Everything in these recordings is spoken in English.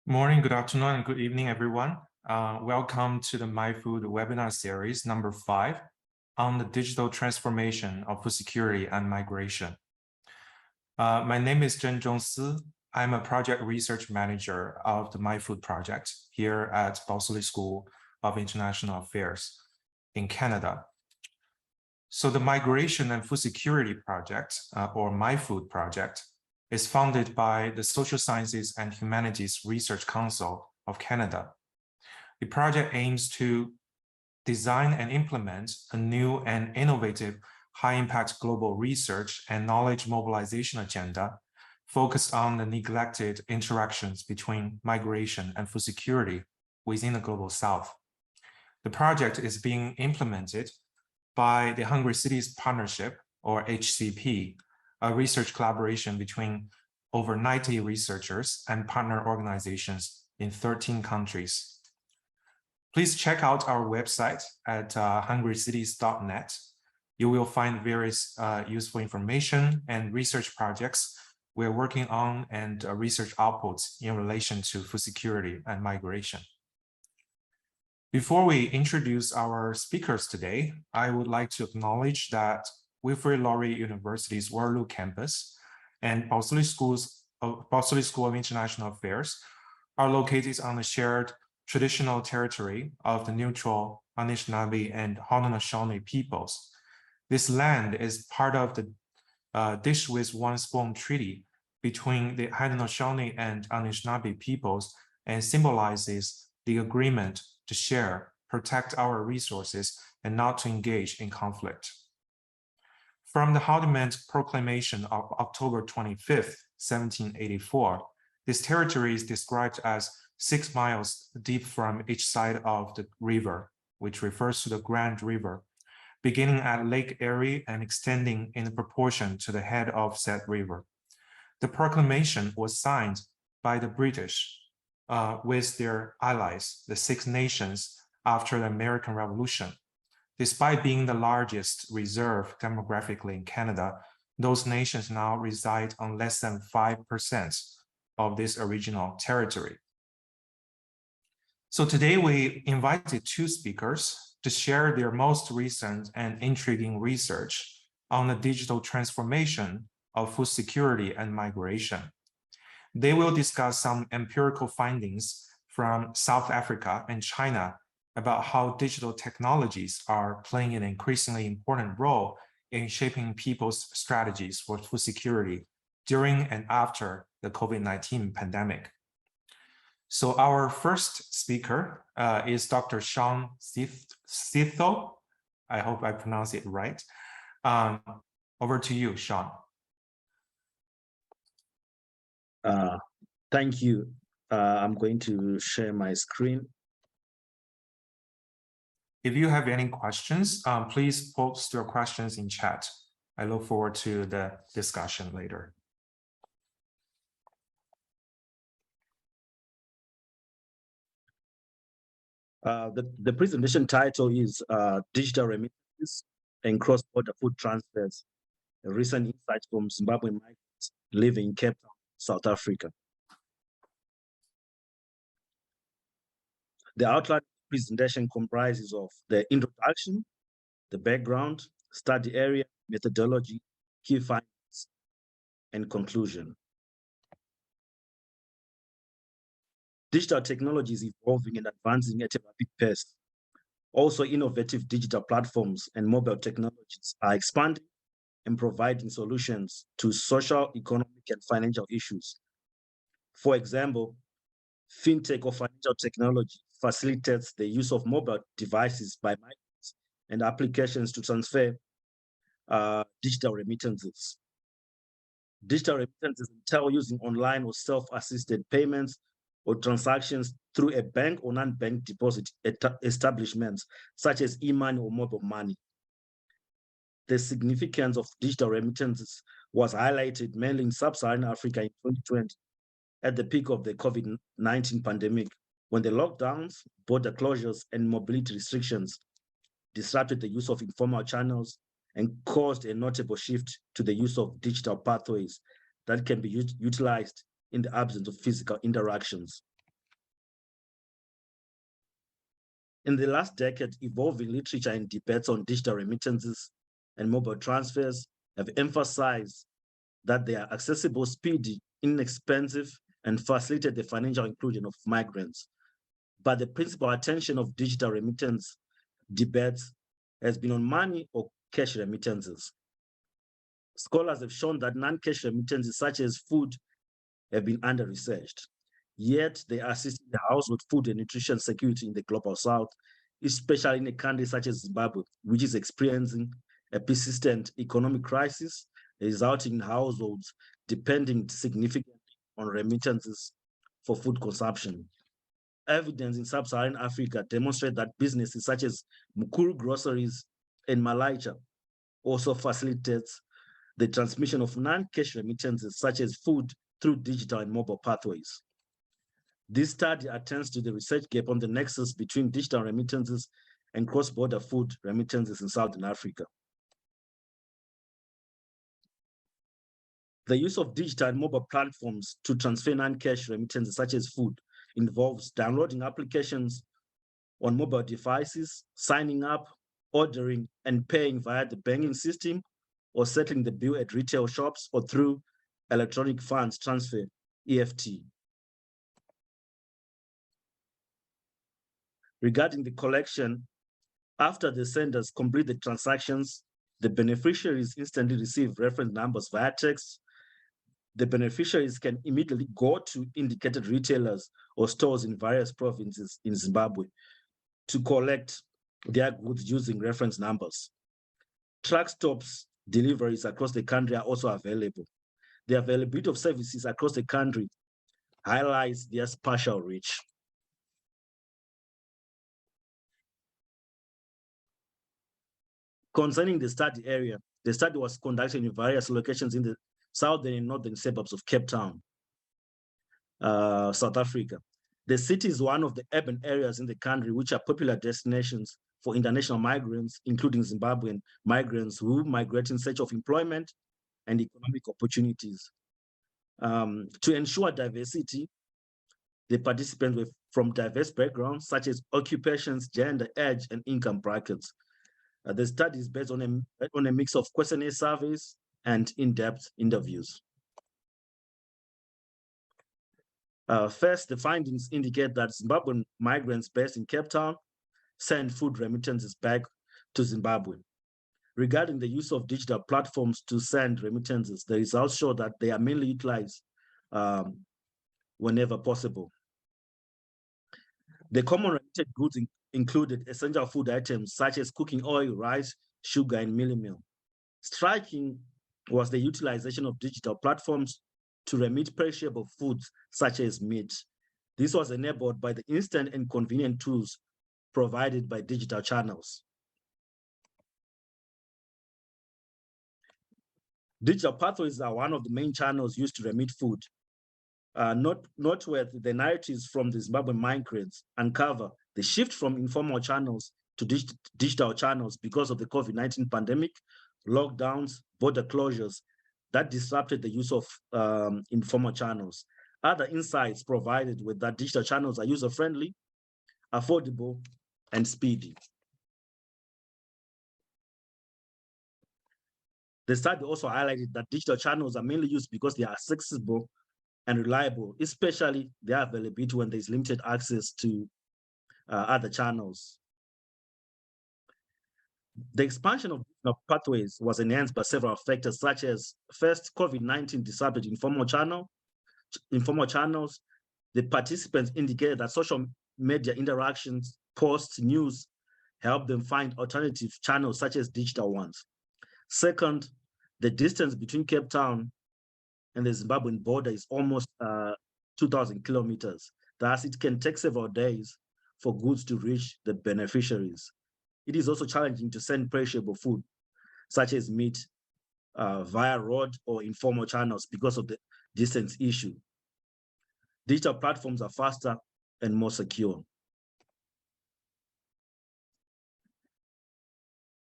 Morning, good afternoon, and good evening, everyone. Welcome to the MiFOOD webinar series number 5 on the digital transformation of food security and migration. My name is Zhenzhong Si. I'm a project research manager of the MiFOOD project here at Balsillie School of International Affairs in Canada. So the Migration and Food Security Project, or MiFOOD project, is funded by the Social Sciences and Humanities Research Council of Canada. The project aims to design and implement a new and innovative high-impact global research and knowledge mobilization agenda focused on the neglected interactions between migration and food security within the Global South. The project is being implemented by the Hungry Cities Partnership, or HCP, a research collaboration between over 90 researchers and partner organizations in 13 countries. Please check out our website at hungrycities.net. You will find various useful information and research projects we're working on and research outputs in relation to food security and migration. Before we introduce our speakers today, I would like to acknowledge that Wilfrid Laurier University's Waterloo campus and Balsillie School of International Affairs are located on the shared traditional territory of the neutral Anishinaabe and Haudenosaunee peoples. This land is part of the Dish with One Spoon Treaty between the Haudenosaunee and Anishinaabe peoples and symbolizes the agreement to share, protect our resources, and not to engage in conflict. From the Haudenosaunee Proclamation of October 25th, 1784, this territory is described as 6 miles deep from each side of the river, which refers to the Grand River, beginning at Lake Erie and extending in proportion to the head of said river. The proclamation was signed by the British with their allies, the Six Nations, after the American Revolution. Despite being the largest reserve demographically in Canada, those nations now reside on less than 5% of this original territory. So today we invited 2 speakers to share their most recent and intriguing research on the digital transformation of food security and migration. They will discuss some empirical findings from South Africa and China about how digital technologies are playing an increasingly important role in shaping people's strategies for food security during and after the COVID-19 pandemic. So our first speaker is Dr. Sean Sithole. I hope I pronounced it right. Over to you, Sean. Thank you. I'm going to share my screen. If you have any questions, please post your questions in chat. I look forward to the discussion later. The presentation title is Digital Remittances and Cross-Border Food Transfers, a recent insight from Zimbabwean migrants living in Cape Town, South Africa. The outline presentation comprises of the introduction, the background, study area, methodology, key findings, and conclusion. Digital technology is evolving and advancing at a rapid pace. Also, innovative digital platforms and mobile technologies are expanding and providing solutions to social, economic, and financial issues. For example, fintech or financial technology facilitates the use of mobile devices by migrants and applications to transfer digital remittances. Digital remittances entail using online or self-assisted payments or transactions through a bank or non-bank deposit establishments, such as e-money or mobile money. The significance of digital remittances was highlighted mainly in Sub-Saharan Africa in 2020, at the peak of the COVID-19 pandemic, when the lockdowns, border closures, and mobility restrictions disrupted the use of informal channels and caused a notable shift to the use of digital pathways that can be utilized in the absence of physical interactions. In the last decade, evolving literature and debates on digital remittances and mobile transfers have emphasized that they are accessible, speedy, inexpensive, and facilitate the financial inclusion of migrants. But the principal attention of digital remittance debates has been on money or cash remittances. Scholars have shown that non-cash remittances such as food have been under-researched. Yet they are assisting the household food and nutrition security in the global south, especially in a country such as Zimbabwe, which is experiencing a persistent economic crisis, resulting in households depending significantly on remittances for food consumption. Evidence in Sub-Saharan Africa demonstrate that businesses such as Mukuru Groceries and Malaicha also facilitates the transmission of non-cash remittances such as food through digital and mobile pathways. This study attends to the research gap on the nexus between digital remittances and cross-border food remittances in Southern Africa. The use of digital and mobile platforms to transfer non-cash remittances such as food involves downloading applications on mobile devices, signing up, ordering, and paying via the banking system, or settling the bill at retail shops or through electronic funds transfer, EFT. Regarding the collection, after the senders complete the transactions, the beneficiaries instantly receive reference numbers via text. The beneficiaries can immediately go to indicated retailers or stores in various provinces in Zimbabwe to collect their goods using reference numbers. Truck stops deliveries across the country are also available. The availability of services across the country highlights their spatial reach. Concerning the study area, the study was conducted in various locations in the southern and northern suburbs of Cape Town, South Africa. The city is one of the urban areas in the country which are popular destinations for international migrants, including Zimbabwean migrants who migrate in search of employment and economic opportunities. To ensure diversity, the participants were from diverse backgrounds, such as occupations, gender, age, and income brackets. The study is based on a mix of questionnaire surveys and in-depth interviews. First, the findings indicate that Zimbabwean migrants based in Cape Town send food remittances back to Zimbabwe. Regarding the use of digital platforms to send remittances, the results show that they are mainly utilized whenever possible. The common remitted goods included essential food items such as cooking oil, rice, sugar, and mealie meal. Striking was the utilization of digital platforms to remit perishable foods such as meat. This was enabled by the instant and convenient tools provided by digital channels. Digital pathways are one of the main channels used to remit food. Noteworthy, the narratives from the Zimbabwean migrants uncover the shift from informal channels to digital channels because of the COVID-19 pandemic, lockdowns, border closures that disrupted the use of informal channels. Other insights provided with that digital channels are user-friendly, affordable, and speedy. The study also highlighted that digital channels are mainly used because they are accessible and reliable, especially their availability when there's limited access to other channels. The expansion of pathways was enhanced by several factors, such as first, COVID-19 disrupted informal channels. The participants indicated that social media interactions, posts, news helped them find alternative channels such as digital ones. Second, the distance between Cape Town and the Zimbabwean border is almost 2,000 kilometers. Thus, it can take several days for goods to reach the beneficiaries. It is also challenging to send perishable food, such as meat, via road or informal channels because of the distance issue. Digital platforms are faster and more secure.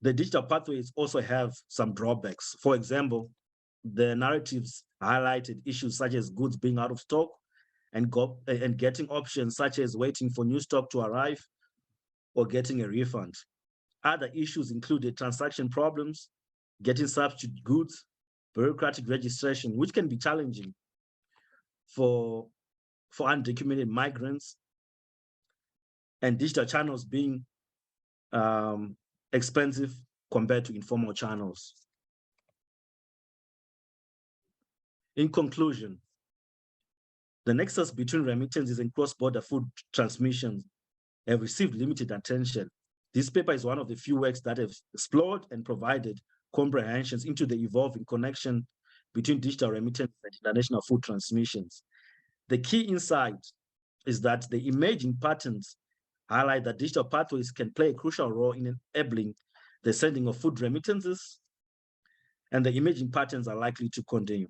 The digital pathways also have some drawbacks. For example, the narratives highlighted issues such as goods being out of stock and getting options such as waiting for new stock to arrive or getting a refund. Other issues included transaction problems, getting substitute goods, bureaucratic registration, which can be challenging for undocumented migrants, and digital channels being expensive compared to informal channels. In conclusion, the nexus between remittances and cross-border food transmissions have received limited attention. This paper is one of the few works that have explored and provided comprehensions into the evolving connection between digital remittances and international food transmissions. The key insight is that the emerging patterns highlight that digital pathways can play a crucial role in enabling the sending of food remittances, and the emerging patterns are likely to continue.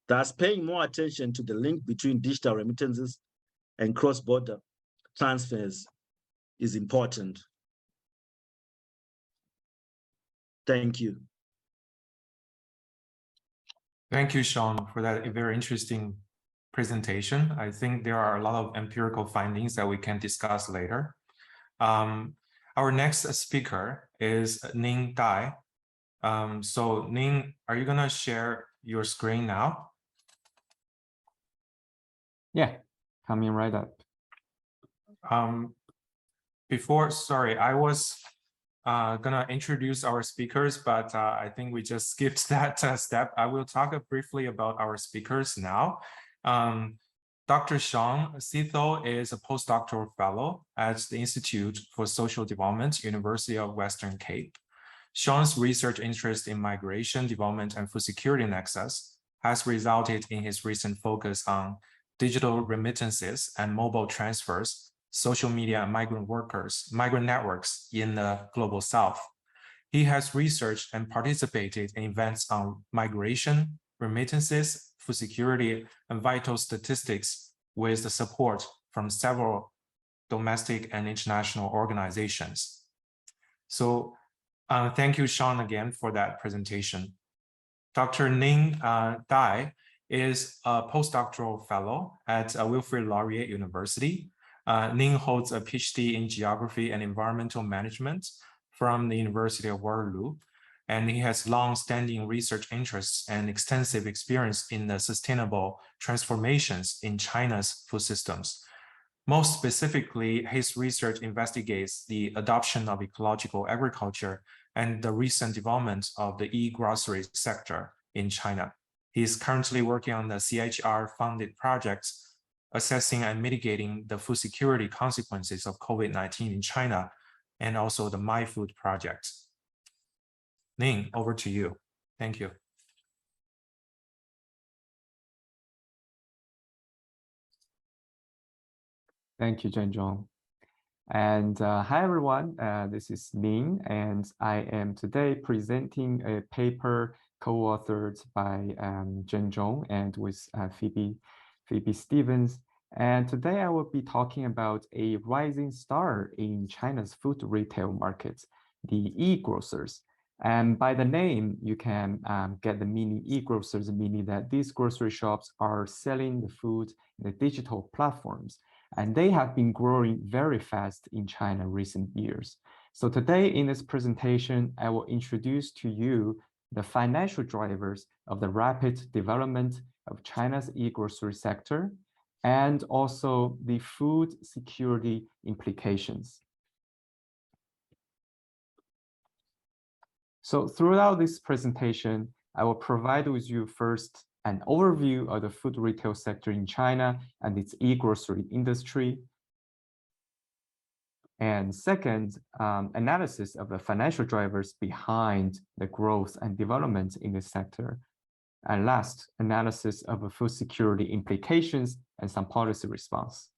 Thus, paying more attention to the link between digital remittances and cross-border transfers is important. Thank you. Thank you, Sean, for that very interesting presentation. I think there are a lot of empirical findings that we can discuss later. Our next speaker is Ning Dai. So Ning, are you gonna share your screen now? Yeah, coming right up. Sorry, I was gonna introduce our speakers, but I think we just skipped that step. I will talk briefly about our speakers now. Dr. Sean Sithole is a postdoctoral fellow at the Institute for Social Development, University of Western Cape. Sean's research interest in migration, development, and food security nexus has resulted in his recent focus on digital remittances and mobile transfers, social media and migrant networks in the Global South. He has researched and participated in events on migration, remittances, food security, and vital statistics with the support from several domestic and international organizations. So thank you, Sean, again for that presentation. Dr. Ning Dai is a postdoctoral fellow at Wilfrid Laurier University. Ning holds a PhD in geography and environmental management from the University of Waterloo, and he has long-standing research interests and extensive experience in the sustainable transformations in China's food systems. Most specifically, his research investigates the adoption of ecological agriculture and the recent development of the e-grocery sector in China. He is currently working on the CHR-funded projects assessing and mitigating the food security consequences of COVID-19 in China, and also the MiFOOD project. Ning, over to you. Thank you. Thank you, Zhenzhong. And hi, everyone. This is Ning, and I am today presenting a paper co-authored by Zhenzhong and with Phoebe Stevens. And today I will be talking about a rising star in China's food retail market, the e-grocers. And by the name, you can get the meaning e-grocers, meaning that these grocery shops are selling the food in the digital platforms. And they have been growing very fast in China in recent years. So today in this presentation, I will introduce to you the financial drivers of the rapid development of China's e-grocery sector, and also the food security implications. So throughout this presentation, I will provide with you first an overview of the food retail sector in China and its e-grocery industry. And second, analysis of the financial drivers behind the growth and development in this sector. And last, analysis of the food security implications and some policy response.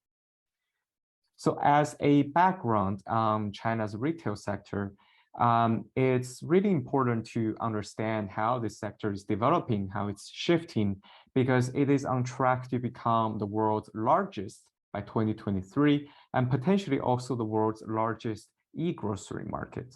So as a background on China's retail sector, it's really important to understand how this sector is developing, how it's shifting, because it is on track to become the world's largest by 2023, and potentially also the world's largest e-grocery market.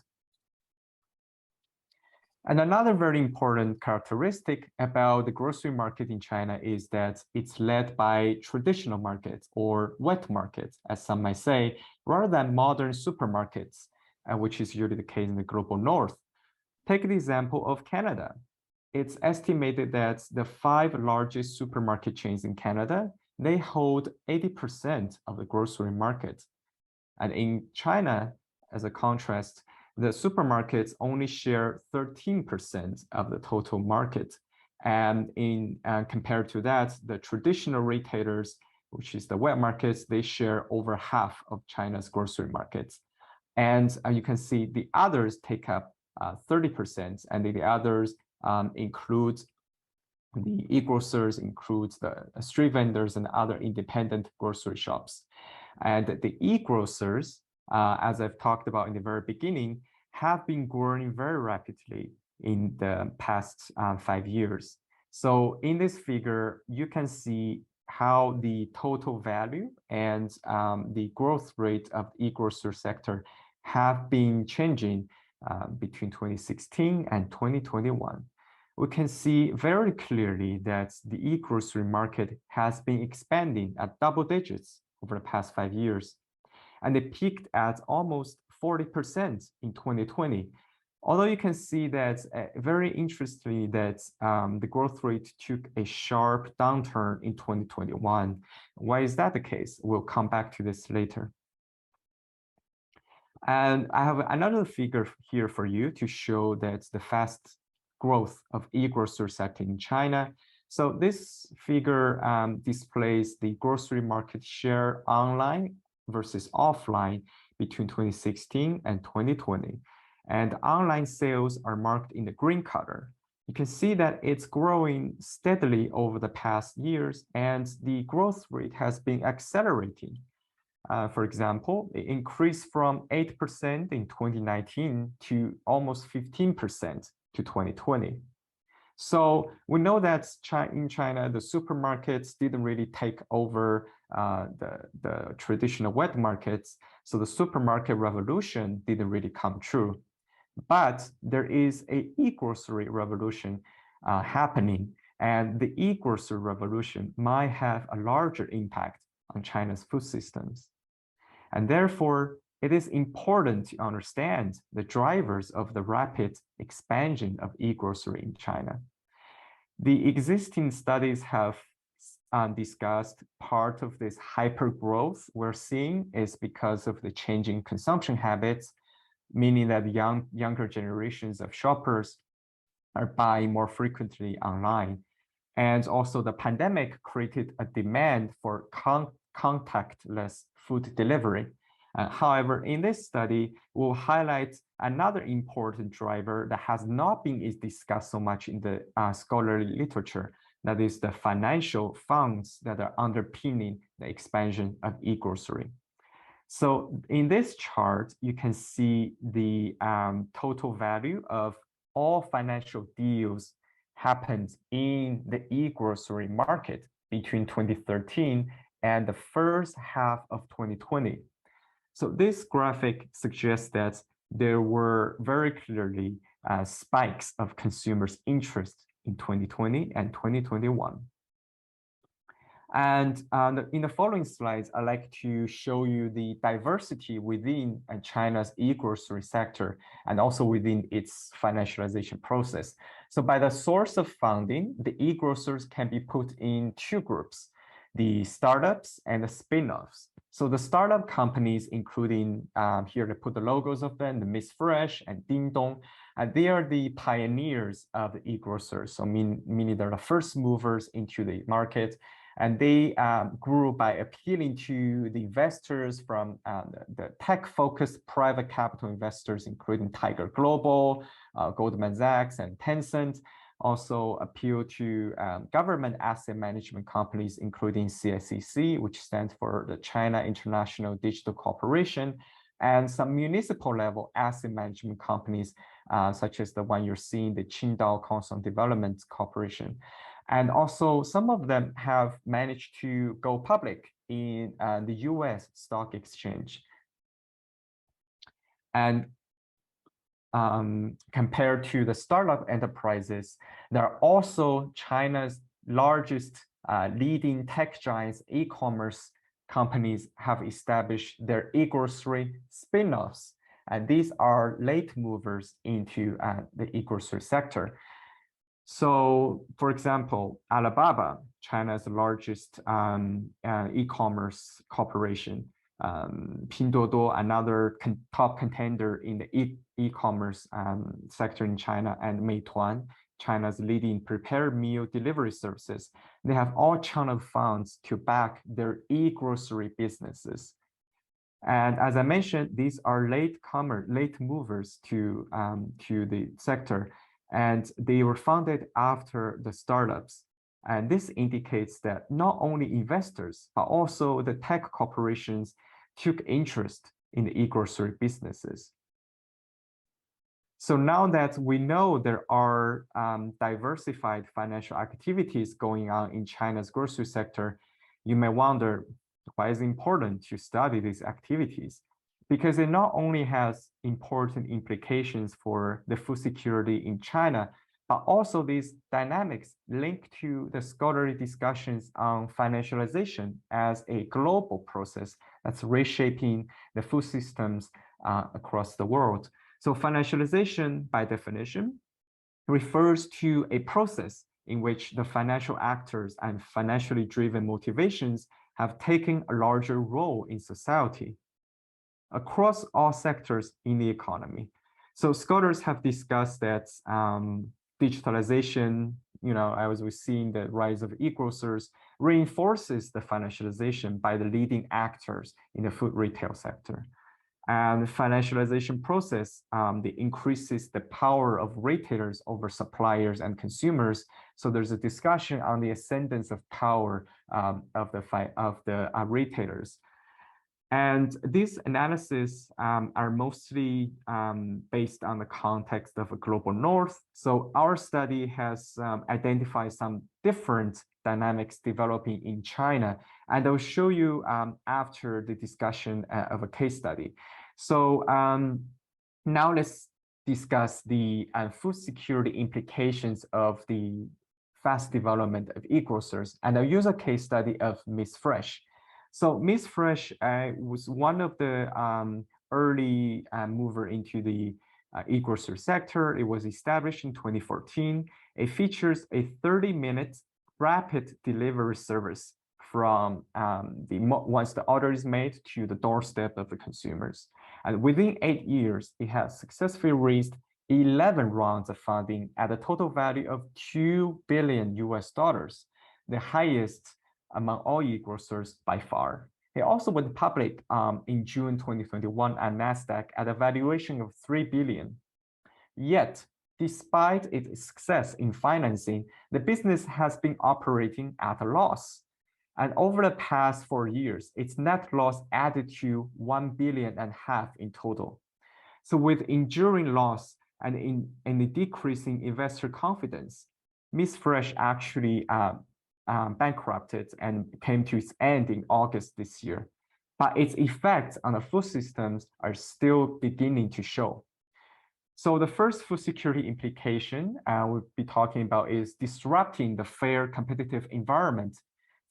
And another very important characteristic about the grocery market in China is that it's led by traditional markets or wet markets, as some might say, rather than modern supermarkets, which is usually the case in the global north. Take the example of Canada. It's estimated that the 5 largest supermarket chains in Canada, they hold 80% of the grocery market. And in China, as a contrast, the supermarkets only share 13% of the total market. And compared to that, the traditional retailers, which is the wet markets, they share over half of China's grocery markets. And you can see the others take up 30%, and the others include the e-grocers, includes the street vendors and other independent grocery shops. And the e-grocers, as I've talked about in the very beginning, have been growing very rapidly in the past 5 years. So in this figure, you can see how the total value and the growth rate of the e-grocer sector have been changing between 2016 and 2021. We can see very clearly that the e-grocery market has been expanding at double digits over the past 5 years. And it peaked at almost 40% in 2020. Although you can see that very interestingly that the growth rate took a sharp downturn in 2021. Why is that the case? We'll come back to this later. And I have another figure here for you to show that the fast growth of e-grocery sector in China. So this figure displays the grocery market share online versus offline between 2016 and 2020. And online sales are marked in the green color. You can see that it's growing steadily over the past years, and the growth rate has been accelerating. For example, it increased from 8% in 2019 to almost 15% to 2020. So we know that in China, the supermarkets didn't really take over the traditional wet markets. So the supermarket revolution didn't really come true. But there is an e-grocery revolution happening, and the e-grocery revolution might have a larger impact on China's food systems. And therefore, it is important to understand the drivers of the rapid expansion of e-grocery in China. The existing studies have discussed part of this hyper growth we're seeing is because of the changing consumption habits, meaning that younger generations of shoppers are buying more frequently online. And also the pandemic created a demand for contactless food delivery. However, in this study, we'll highlight another important driver that has not been discussed so much in the scholarly literature, that is the financial funds that are underpinning the expansion of e-grocery. So in this chart, you can see the total value of all financial deals happened in the e-grocery market between 2013 and the first half of 2020. So this graphic suggests that there were very clearly spikes of consumers' interest in 2020 and 2021. And in the following slides, I'd like to show you the diversity within China's e-grocery sector and also within its financialization process. So by the source of funding, the e-grocers can be put in 2 groups, the startups and the spin-offs. So the startup companies, including here they put the logos of them, the Miss Fresh and Dingdong, and they are the pioneers of the e-grocers. So meaning they're the first movers into the market. And they grew by appealing to the investors from the tech-focused private capital investors, including Tiger Global, Goldman Sachs, and Tencent. Also appeal to government asset management companies, including CICC, which stands for the China International Digital Corporation, and some municipal level asset management companies, such as the one you're seeing, the Qingdao Council Development Corporation. And also some of them have managed to go public in the US stock exchange. And compared to the startup enterprises, they're also China's largest leading tech giants. E-commerce companies have established their e-grocery spin-offs, and these are late movers into the e-grocery sector. So, for example, Alibaba, China's largest e-commerce corporation, Pinduoduo, another top contender in the e-commerce sector in China, and Meituan, China's leading prepared meal delivery services, they have all channeled funds to back their e-grocery businesses. And as I mentioned, these are late movers to the sector, and they were founded after the startups. And this indicates that not only investors, but also the tech corporations took interest in the e-grocery businesses. So now that we know there are diversified financial activities going on in China's grocery sector, you may wonder, why is it important to study these activities? Because it not only has important implications for the food security in China, but also these dynamics linked to the scholarly discussions on financialization as a global process that's reshaping the food systems across the world. So financialization, by definition, refers to a process in which the financial actors and financially driven motivations have taken a larger role in society across all sectors in the economy. So scholars have discussed that digitalization, as we've seen, the rise of e-grocers reinforces the financialization by the leading actors in the food retail sector. And the financialization process increases the power of retailers over suppliers and consumers. So there's a discussion on the ascendance of power of the retailers. And these analyses are mostly based on the context of a global north. So our study has identified some different dynamics developing in China, and I'll show you after the discussion of a case study. So now let's discuss the food security implications of the fast development of e-grocers, and I'll use a case study of Miss Fresh. So Miss Fresh was one of the early mover into the e-grocery sector. It was established in 2014. It features a 30-minute rapid delivery service from once the order is made to the doorstep of the consumers. And within 8 years, it has successfully raised 11 rounds of funding at a total value of $2 billion, the highest among all e-grocers by far. It also went public in June 2021 at NASDAQ at a valuation of $3 billion. Yet, despite its success in financing, the business has been operating at a loss. And over the past 4 years, its net loss added to $1.5 billion in total. So with enduring loss and in the decreasing investor confidence, Miss Fresh actually bankrupted and came to its end in August this year. But its effects on the food systems are still beginning to show. So the first food security implication we'll be talking about is disrupting the fair competitive environment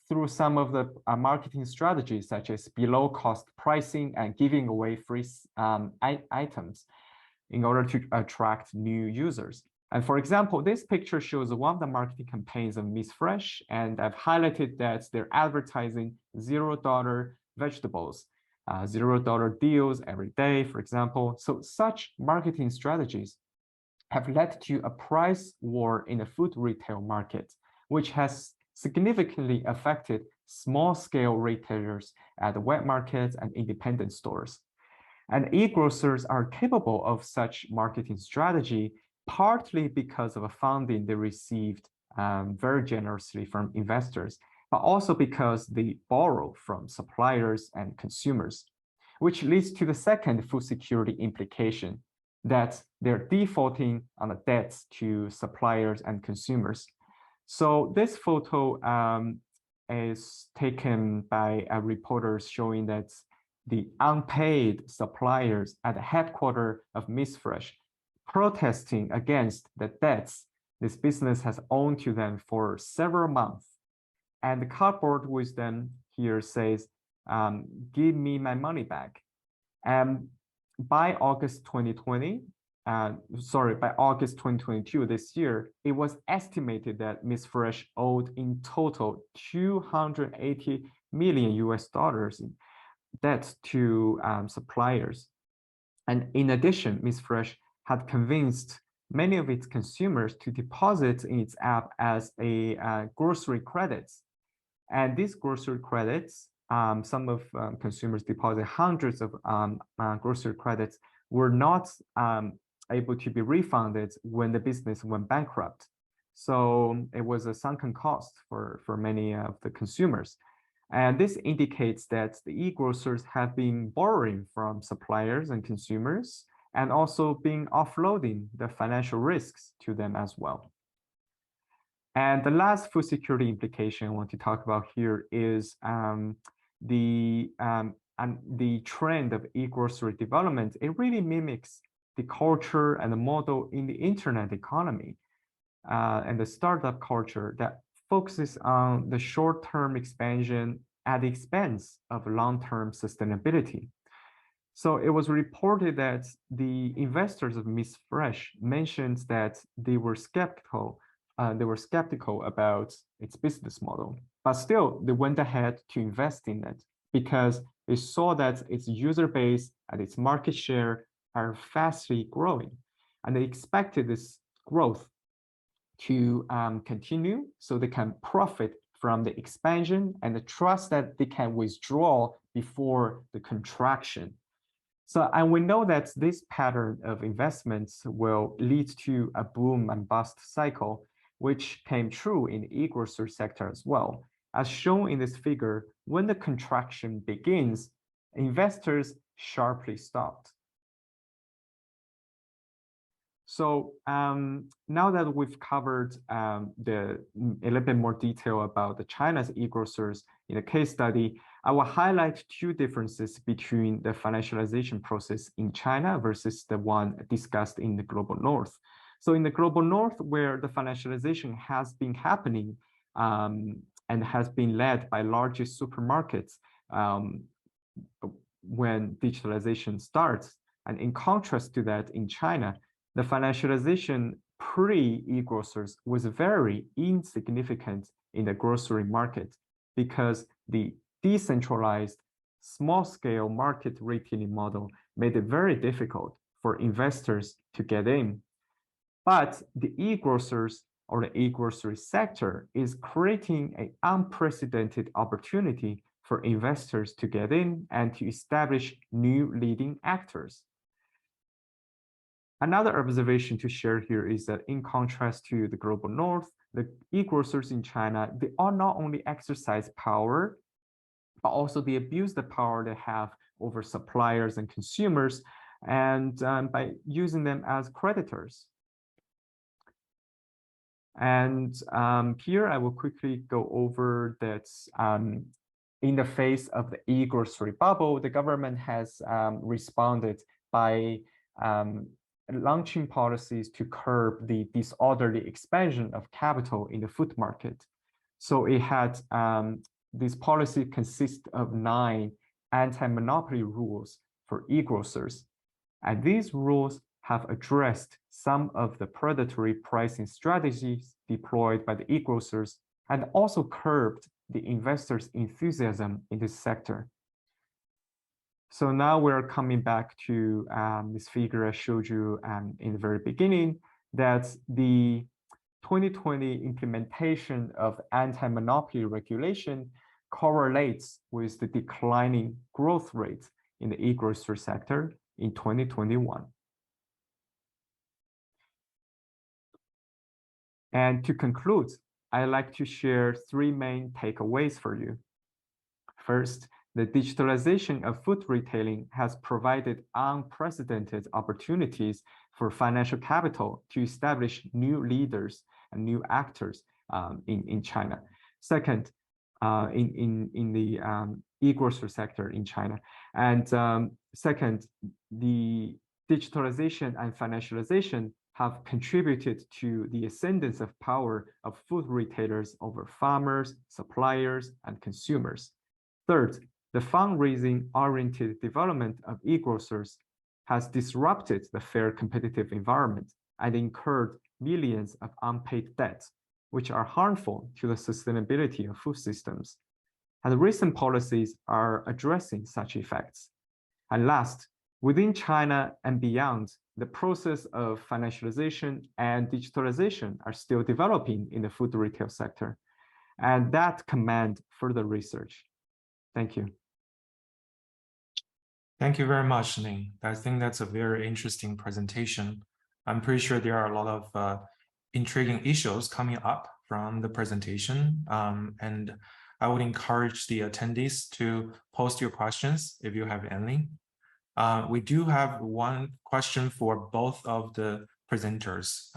through some of the marketing strategies, such as below cost pricing and giving away free items in order to attract new users. And for example, this picture shows one of the marketing campaigns of Miss Fresh, and I've highlighted that they're advertising $0 vegetables, $0 deals every day, for example. So such marketing strategies have led to a price war in the food retail market, which has significantly affected small-scale retailers at the wet markets and independent stores. And e-grocers are capable of such marketing strategy partly because of a funding they received very generously from investors, but also because they borrow from suppliers and consumers, which leads to the second food security implication, that they're defaulting on the debts to suppliers and consumers. So this photo is taken by reporters showing that the unpaid suppliers at the headquarters of Miss Fresh protesting against the debts this business has owed to them for several months. And the cardboard wisdom here says, give me my money back. And by August 2020, by August 2022 this year, it was estimated that Miss Fresh owed in total 280 million US dollars in debt to suppliers. And in addition, Miss Fresh had convinced many of its consumers to deposit in its app as a grocery credits. And these grocery credits, some of consumers deposit hundreds of grocery credits, were not able to be refunded when the business went bankrupt. So it was a sunken cost for many of the consumers. And this indicates that the e-grocers have been borrowing from suppliers and consumers, and also been offloading the financial risks to them as well. And the last food security implication I want to talk about here is the trend of e-grocery development. It really mimics the culture and the model in the internet economy and the startup culture that focuses on the short-term expansion at the expense of long-term sustainability. So it was reported that the investors of Miss Fresh mentioned that they were skeptical about its business model, but still they went ahead to invest in it because they saw that its user base and its market share are fastly growing, and they expected this growth to continue so they can profit from the expansion and the trust that they can withdraw before the contraction. So, and we know that this pattern of investments will lead to a boom and bust cycle, which came true in the e-grocery sector as well. As shown in this figure, when the contraction begins, investors sharply stopped. So now that we've covered a little bit more detail about the China's e-grocers in the case study, I will highlight two differences between the financialization process in China versus the one discussed in the Global North. So in the Global North, where the financialization has been happening and has been led by largest supermarkets when digitalization starts, and in contrast to that in China, the financialization pre-e-grocers was very insignificant in the grocery market because the decentralized small-scale market retailing model made it very difficult for investors to get in. But the e-grocers or the e-grocery sector is creating an unprecedented opportunity for investors to get in and to establish new leading actors. Another observation to share here is that in contrast to the Global North, the e-grocers in China, they are not only exercise power, but also they abuse the power they have over suppliers and consumers, and by using them as creditors. And here I will quickly go over that in the face of the e-grocery bubble, the government has responded by launching policies to curb the disorderly expansion of capital in the food market. So it had this policy consists of 9 anti-monopoly rules for e-grocers. And these rules have addressed some of the predatory pricing strategies deployed by the e-grocers and also curbed the investors' enthusiasm in this sector. So now we're coming back to this figure I showed you in the very beginning, that the 2020 implementation of anti-monopoly regulation correlates with the declining growth rate in the e-grocery sector in 2021. And to conclude, I'd like to share 3 main takeaways for you. First, the digitalization of food retailing has provided unprecedented opportunities for financial capital to establish new leaders and new actors in China. Second, in the e-grocery sector in China. And second, the digitalization and financialization have contributed to the ascendance of power of food retailers over farmers, suppliers, and consumers. Third, the fundraising-oriented development of e-grocers has disrupted the fair competitive environment and incurred millions of unpaid debts, which are harmful to the sustainability of food systems. And recent policies are addressing such effects. And last, within China and beyond, the process of financialization and digitalization are still developing in the food retail sector, and that command further research. Thank you. Thank you very much, Ning. I think that's a very interesting presentation. I'm pretty sure there are a lot of intriguing issues coming up from the presentation, and I would encourage the attendees to post your questions if you have any. We do have one question for both of the presenters.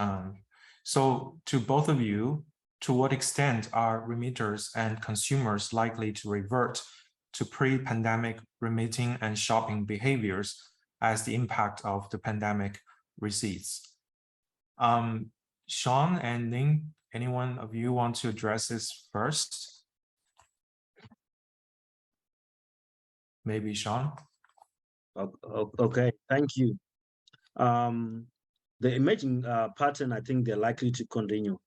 So to both of you, to what extent are remitters and consumers likely to revert to pre-pandemic remitting and shopping behaviors as the impact of the pandemic recedes? Sean and Ning, anyone of you want to address this first? Maybe Sean? Okay, thank you. The emerging pattern, I think they're likely to continue.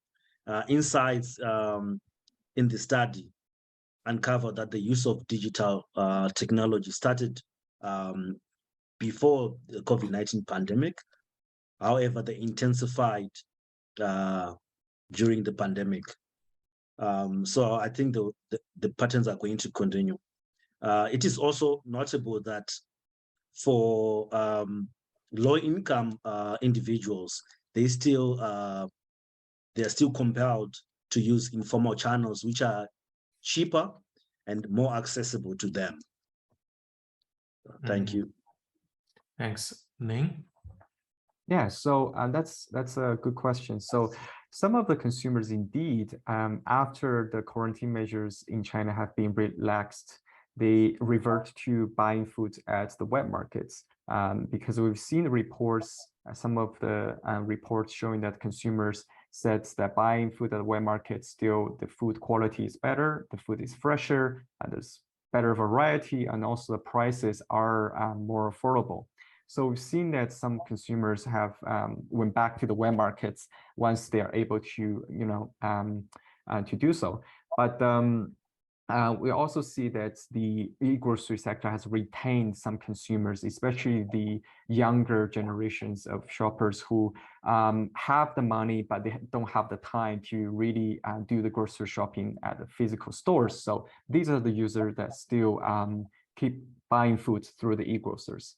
Insights in the study uncovered that the use of digital technology started before the COVID-19 pandemic. However, they intensified during the pandemic. So I think the patterns are going to continue. It is also notable that for low-income individuals, they're still compelled to use informal channels, which are cheaper and more accessible to them. Thank you. Thanks, Ning. Yeah, so that's a good question. So some of the consumers indeed, after the quarantine measures in China have been relaxed, they revert to buying food at the wet markets, because we've seen reports, some of the reports showing that consumers said that buying food at the wet market, still the food quality is better, the food is fresher, and there's better variety, and also the prices are more affordable. So we've seen that some consumers have went back to the wet markets once they are able to, to do so. But we also see that the e-grocery sector has retained some consumers, especially the younger generations of shoppers who have the money, but they don't have the time to really do the grocery shopping at the physical stores. So these are the users that still keep buying food through the e-grocers.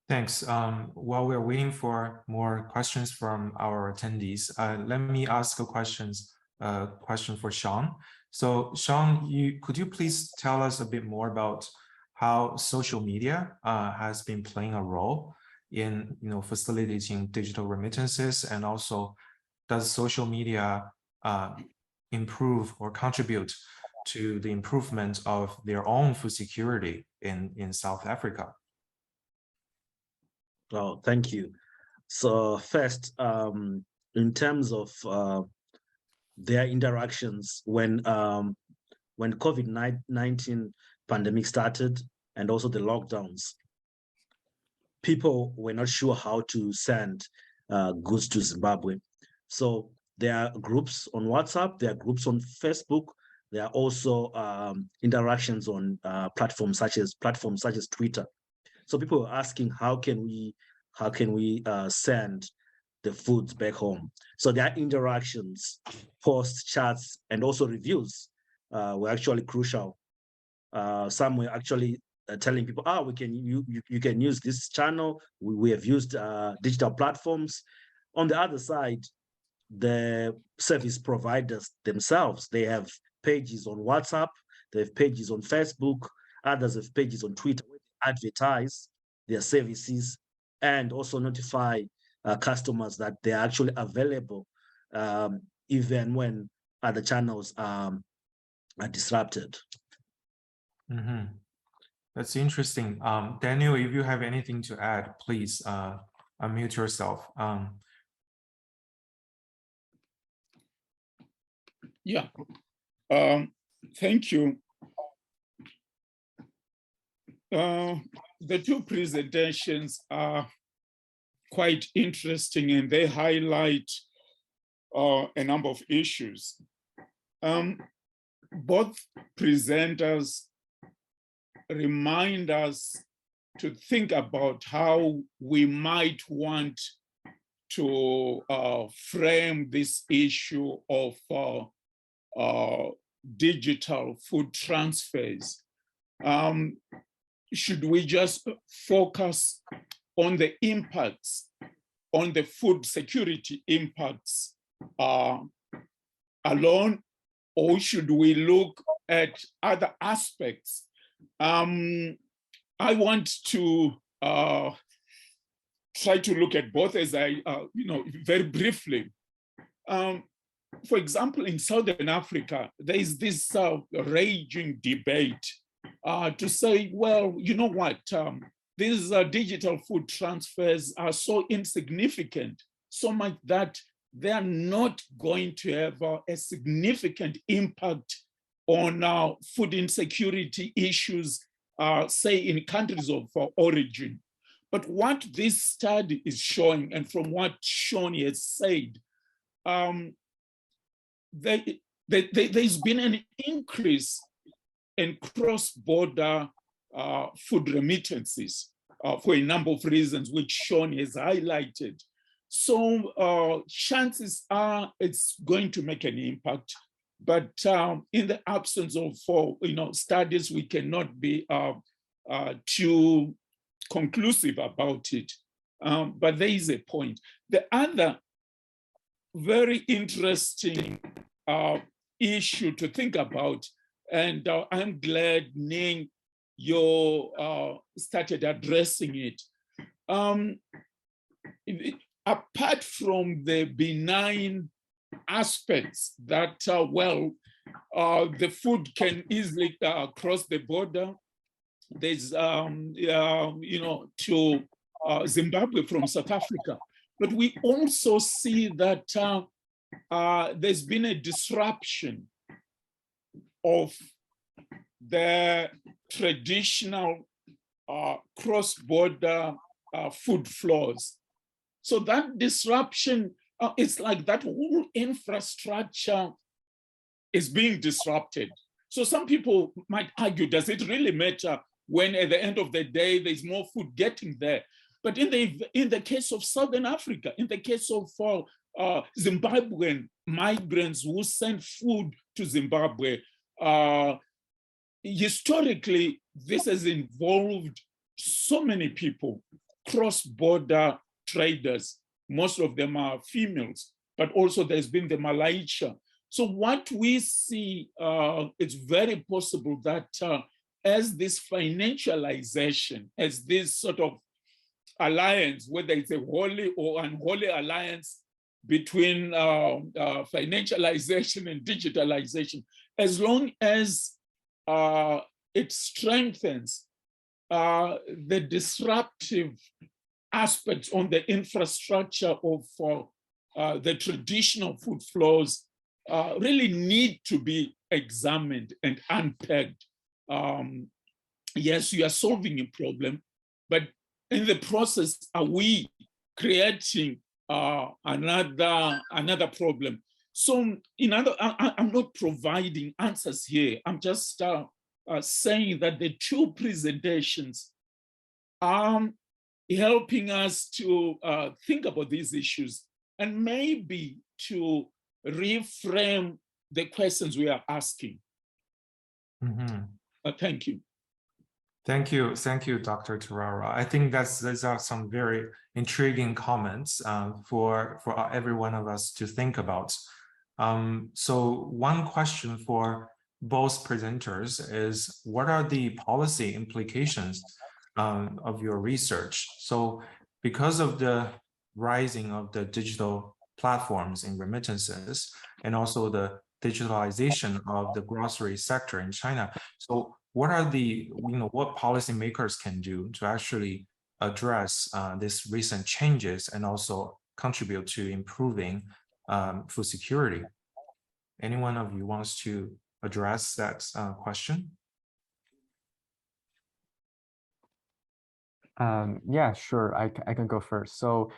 Thanks. While we're waiting for more questions from our attendees, let me ask a question for Sean. So Sean, could you please tell us a bit more about how social media has been playing a role in facilitating digital remittances, and also does social media improve or contribute to the improvement of their own food security in South Africa? Oh, thank you. So first, in terms of their interactions when COVID-19 pandemic started, and also the lockdowns, people were not sure how to send goods to Zimbabwe. So there are groups on WhatsApp, there are groups on Facebook, there are also interactions on platforms such as Twitter. So people were asking, how can we send the foods back home? So their interactions, posts, chats, and also reviews were actually crucial. Some were actually telling people, you can use this channel. We have used digital platforms. On the other side, the service providers themselves, they have pages on WhatsApp, they have pages on Facebook, others have pages on Twitter where they advertise their services and also notify customers that they are actually available even when other channels are disrupted. Mm-hmm. That's interesting. Daniel, if you have anything to add, please unmute yourself. Yeah, thank you. The two presentations are quite interesting and they highlight a number of issues. Both presenters remind us to think about how we might want to frame this issue of digital food transfers. Should we just focus on the impacts, on the food security impacts alone, or should we look at other aspects? I want to try to look at both as I, very briefly. For example, in Southern Africa, there is this raging debate to say, well, you know what, these digital food transfers are so insignificant, so much that they are not going to have a significant impact on food insecurity issues, say in countries of origin. But what this study is showing, and from what Sean has said, there's been an increase in cross-border food remittances for a number of reasons, which Sean has highlighted. So chances are it's going to make an impact, but in the absence of studies, we cannot be too conclusive about it. But there is a point. The other very interesting issue to think about, and I'm glad, Ning, you started addressing it. Apart from the benign aspects that, the food can easily cross the border. There's, to Zimbabwe from South Africa. But we also see that there's been a disruption of the traditional cross-border food flows. So that disruption, it's like that whole infrastructure is being disrupted. So some people might argue, does it really matter when at the end of the day, there's more food getting there? But in the case of Southern Africa, in the case of Zimbabwean migrants who send food to Zimbabwe, historically, this has involved so many people, cross-border traders. Most of them are females, but also there's been the Malaysia. So what we see, it's very possible that as this financialization, as this sort of alliance, whether it's a holy or unholy alliance between financialization and digitalization, as long as it strengthens the disruptive aspects on the infrastructure of the traditional food flows, really need to be examined and unpacked. Yes, you are solving a problem, but in the process, are we creating another problem? So, I'm not providing answers here. I'm just saying that the two presentations are helping us to think about these issues and maybe to reframe the questions we are asking. Mm-hmm. Thank you. Thank you, Dr. Tevera. I think those are some very intriguing comments for every one of us to think about. So one question for both presenters is, what are the policy implications of your research? So because of the rising of the digital platforms in remittances and also the digitalization of the grocery sector in China, so what are the, what policymakers can do to actually address these recent changes and also contribute to improving food security? Any one of you wants to address that question? Yeah, sure. I can go first. So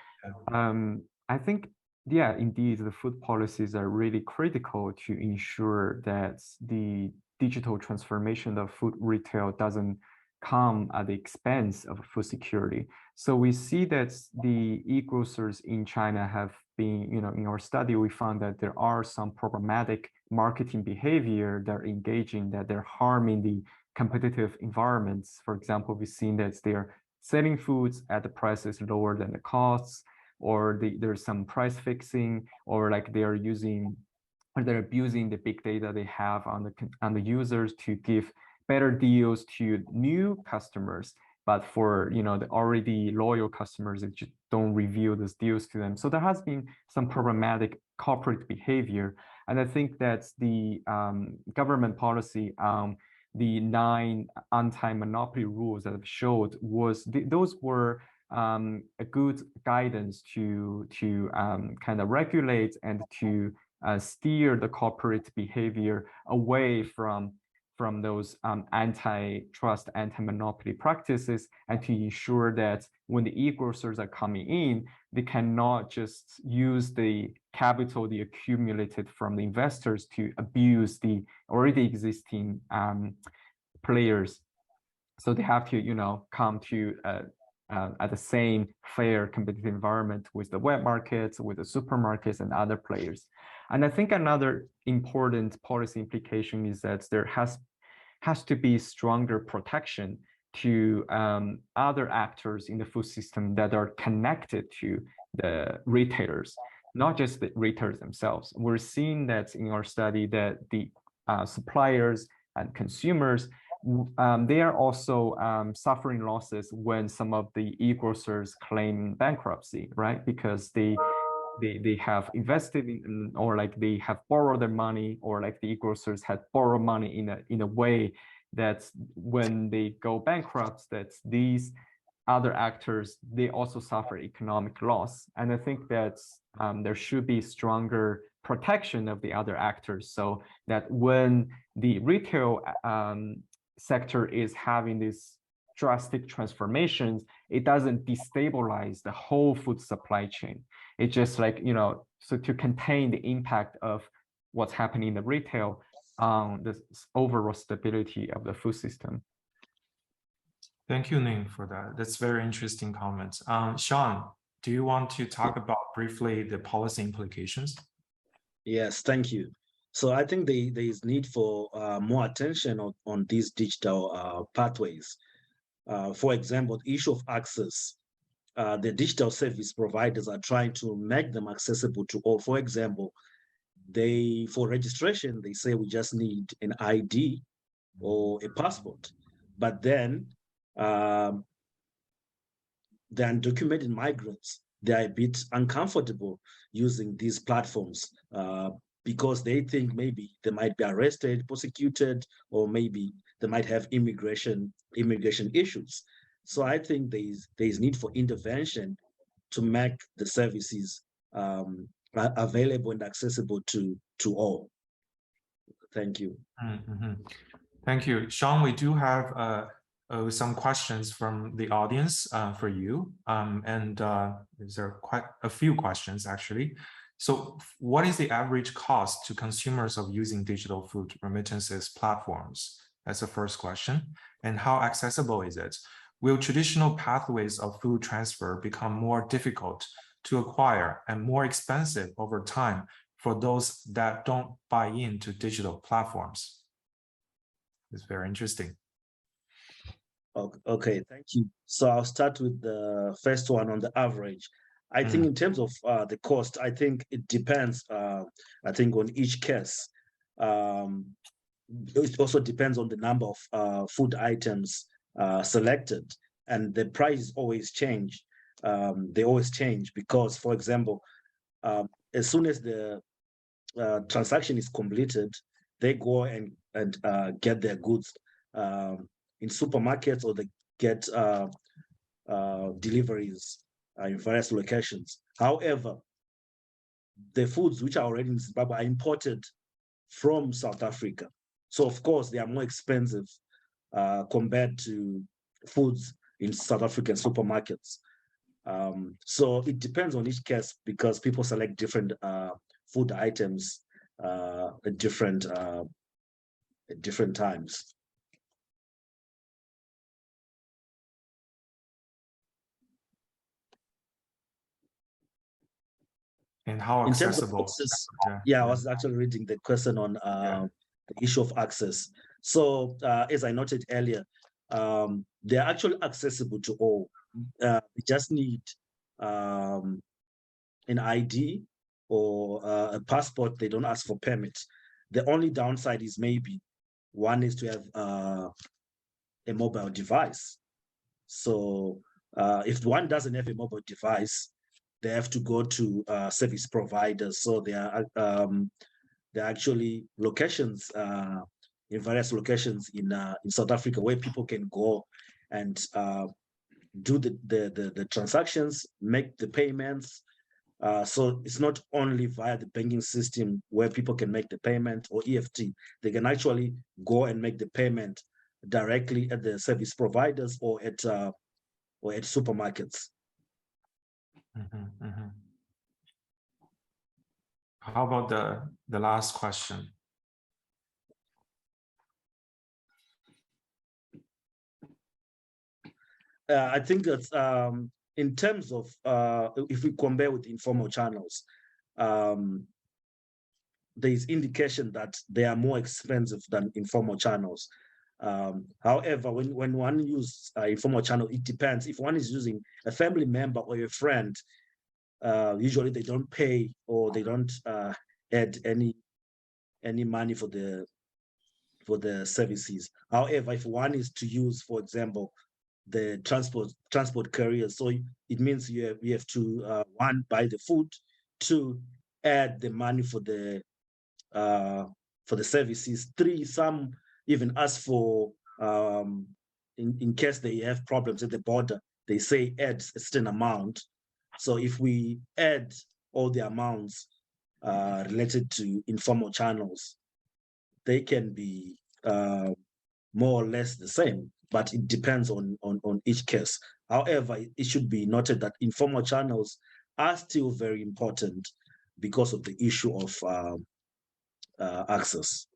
I think, yeah, indeed, the food policies are really critical to ensure that the digital transformation of food retail doesn't come at the expense of food security. So we see that the e-grocers in China have been, in our study, we found that there are some problematic marketing behavior they're engaging, that they're harming the competitive environments. For example, we've seen that they're selling foods at the prices lower than the costs, or there's some price fixing, or like they're abusing the big data they have on the users to give better deals to new customers. But for the already loyal customers, they just don't reveal those deals to them. So there has been some problematic corporate behavior, and I think that the government policy the 9 anti-monopoly rules that I've showed those were a good guidance to kind of regulate and to steer the corporate behavior away from those antitrust, anti-monopoly practices, and to ensure that when the e-grocers are coming in, they cannot just use the capital they accumulated from the investors to abuse the already existing players. So they have to, come to at the same fair competitive environment with the wet markets, with the supermarkets and other players. And I think another important policy implication is that there has to be stronger protection to other actors in the food system that are connected to the retailers, not just the retailers themselves. We're seeing that in our study that the suppliers and consumers, they are also suffering losses when some of the e-grocers claim bankruptcy, right? Because they have invested in, or like they have borrowed their money, or like the e-grocers had borrowed money in a way that when they go bankrupt, that these other actors, they also suffer economic loss. And I think that there should be stronger protection of the other actors, so that when the retail sector is having these drastic transformations, it doesn't destabilize the whole food supply chain. It's just like, so to contain the impact of what's happening in the retail on the overall stability of the food system. Thank you, Ning, for that. That's very interesting comments. Sean, do you want to talk about briefly the policy implications? Yes, thank you. So I think there is need for more attention on these digital pathways. For example, the issue of access. The digital service providers are trying to make them accessible to all. For example, for registration, they say we just need an ID or a passport. But then the undocumented migrants, they are a bit uncomfortable using these platforms because they think maybe they might be arrested, prosecuted, or maybe they might have immigration issues. So I think there is need for intervention to make the services available and accessible to all. Thank you. Mm-hmm. Thank you, Sean. We do have some questions from the audience for you, and there are quite a few questions actually. So, what is the average cost to consumers of using digital food remittances platforms? That's the first question. And how accessible is it? Will traditional pathways of food transfer become more difficult to acquire and more expensive over time for those that don't buy into digital platforms? It's very interesting. Okay, thank you. So I'll start with the first one on the average. I think in terms of the cost, I think it depends, I think on each case. It also depends on the number of food items selected, and the prices always change. They always change because, for example, as soon as the transaction is completed, they go and get their goods in supermarkets, or they get deliveries in various locations. However, the foods which are already in Zimbabwe are imported from South Africa. So of course they are more expensive compared to foods in South African supermarkets. So it depends on each case, because people select different food items at different times. And how In terms of accessible? access, Yeah, I was actually reading the question on the issue of access. So as I noted earlier, they're actually accessible to all. They just need an ID or a passport. They don't ask for permits. The only downside is maybe one is to have a mobile device. So if one doesn't have a mobile device, they have to go to service providers. So there are actually locations in various locations in South Africa where people can go and do the transactions, make the payments. So it's not only via the banking system where people can make the payment or EFT. They can actually go and make the payment directly at the service providers or at supermarkets. How about the last question? I think that in terms of if we compare with informal channels, there is indication that they are more expensive than informal channels. However, when one uses informal channel, it depends. If one is using a family member or a friend, usually they don't pay or they don't add any money for the services. However, if one is to use, for example, the transport carriers, so it means you have to one, buy the food, two, add the money for the services, three, some even ask for in case they have problems at the border, they say add a certain amount. So if we add all the amounts related to informal channels, they can be more or less the same, but it depends on each case. However, it should be noted that informal channels are still very important because of the issue of access.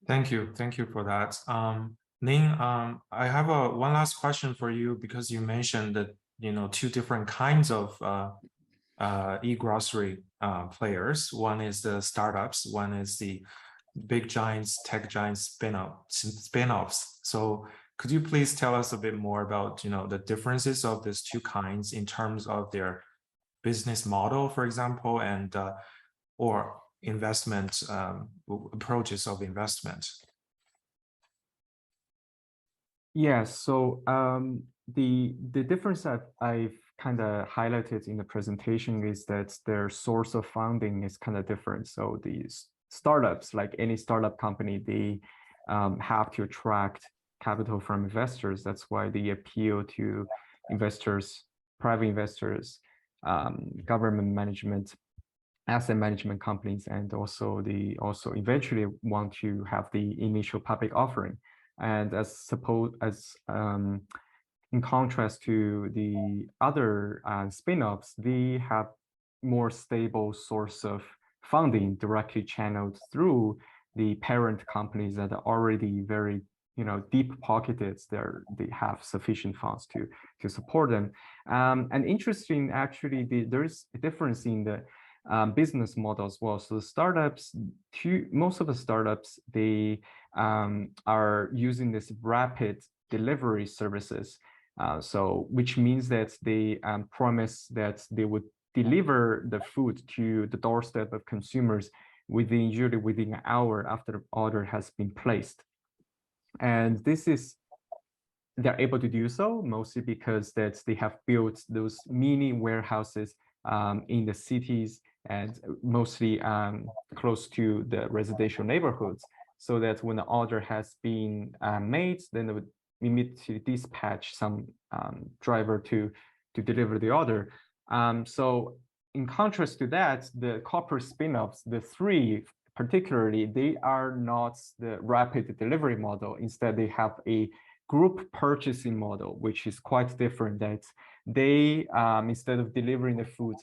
Thank you for that. Ning, I have one last question for you, because you mentioned that two different kinds of e-grocery players. One is the startups, one is the big giants, tech giants spin-offs. So could you please tell us a bit more about the differences of these two kinds in terms of their business model, for example, and or investment approaches of investment? Yeah, so the difference that I've kind of highlighted in the presentation is that their source of funding is kind of different. So these startups, like any startup company, they have to attract capital from investors. That's why they appeal to investors, private investors, government management, asset management companies, and also eventually want to have the initial public offering. And in contrast to the other spin-offs, they have more stable source of funding directly channeled through the parent companies that are already very deep pocketed. They have sufficient funds to support them. And interesting, actually, there's a difference in the business model as well. So the startups, most of the startups, they are using this rapid delivery services. So which means that they promise that they would deliver the food to the doorstep of consumers usually within an hour after the order has been placed. And they're able to do so mostly because they have built those mini warehouses in the cities and mostly close to the residential neighborhoods. so that when the order has been made, then they would immediately dispatch some driver to deliver the order. So in contrast to that, the corporate spin-offs, the three particularly, they are not the rapid delivery model. Instead, they have a group purchasing model, which is quite different. That they, instead of delivering the food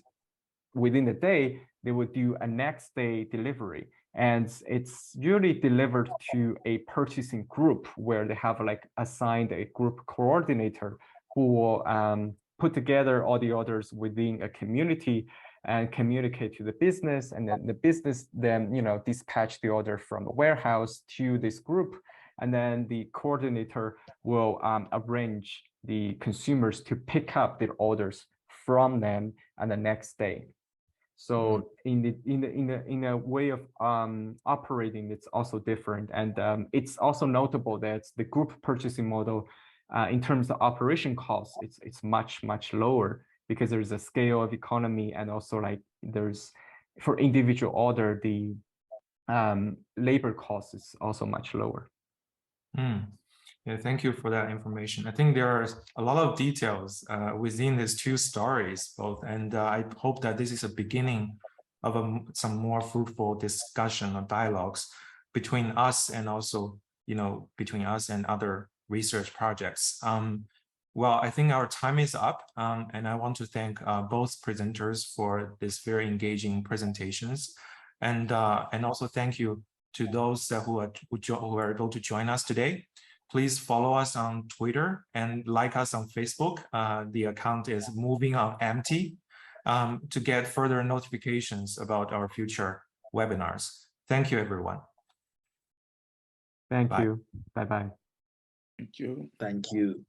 within the day, they would do a next day delivery. And it's usually delivered to a purchasing group where they have like assigned a group coordinator who will put together all the orders within a community and communicate to the business, and then the business then dispatch the order from the warehouse to this group, and then the coordinator will arrange the consumers to pick up their orders from them on the next day. So in a way of operating, it's also different, and it's also notable that the group purchasing model, in terms of operation costs, it's much lower, because there's a scale of economy, and also like there's, for individual order, the labor cost is also much lower. Yeah, thank you for that information. I think there are a lot of details within these two stories both, and I hope that this is a beginning of some more fruitful discussion or dialogues between us, and also between us and other research projects. Well, I think our time is up, and I want to thank both presenters for this very engaging presentations, and also thank you to those who are able to join us today. Please follow us on Twitter and like us on Facebook. The account is Moving on Empty, to get further notifications about our future webinars. Thank you, everyone. Thank you. Bye-bye. Thank you. Thank you.